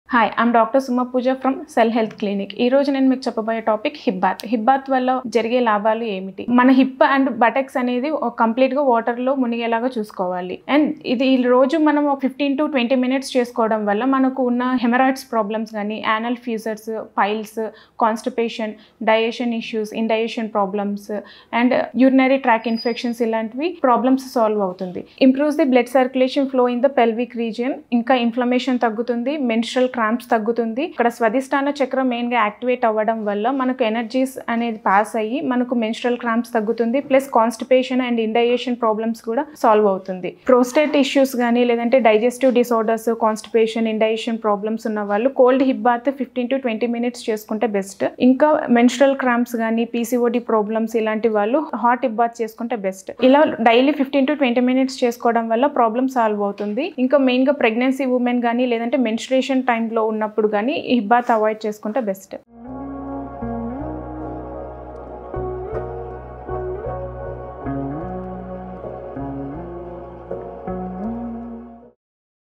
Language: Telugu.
Hi, I'm Dr. Suma Pooja from Cell Health Clinic. ఈ రోజు నేను మీకు చెప్పబోయే topic hip bath. Hip bath వల్ల జరిగే లాభాలు ఏమిటి? మన హిప్ అండ్ బటక్స్ అనేది కంప్లీట్ గా వాటర్ లో మునిగేలాగా చూసుకోవాలి. అండ్ ఇది ఈ రోజు మనం 15 to 20 మినిట్స్ చేసుకోవడం వల్ల మనకు ఉన్న హెమరాయిడ్స్ ప్రాబ్లమ్స్ కానీ anal fissures, piles, constipation, digestion issues, indigestion problems and urinary tract infections ఇలాంటివి ప్రాబ్లమ్స్ సాల్వ్ అవుతుంది. Improves the blood circulation flow in the pelvic region. ఇంకా ఇన్ఫ్లమేషన్ తగ్గుతుంది, మెన్స్ట్రల్ క్రాంప్స్ తగ్గుతుంది. ఇక్కడ స్వాదిష్టాన చక్రం మెయిన్ గా యాక్టివేట్ అవ్వడం వల్ల మనకు ఎనర్జీస్ అనేది పాస్ అయ్యి మనకు మెన్స్ట్రల్ క్రాంప్స్ తగ్గుతుంది. Plus constipation and indigestion problems కూడా సాల్వ్ అవుతుంది. ప్రోస్టేట్ ఇష్యూస్ కానీ లేదంటే digestive disorders, constipation, indigestion problems ఉన్న వాళ్ళు cold hip bath 15 to 20 minutes చేసుకుంటే బెస్ట్. ఇంకా మెన్స్ట్రల్ క్రాంప్స్ కానీ పీసీఓడి ప్రాబ్లమ్స్ ఇలాంటి వాళ్ళు హాట్ హిప్ బాత్ చేసుకుంటే బెస్ట్. ఇలా డైలీ 15 to 20 మినిట్స్ చేసుకోవడం వల్ల ప్రాబ్లమ్ సాల్వ్ అవుతుంది. ఇంకా మెయిన్ గా ప్రెగ్నెన్సీ ఉమెన్ కానీ లేదంటే మెన్స్ట్రుయేషన్ టైంలో ఉన్నప్పుడు కానీ హిప్ బాత్ అవాయిడ్ చేసుకుంటే బెస్ట్.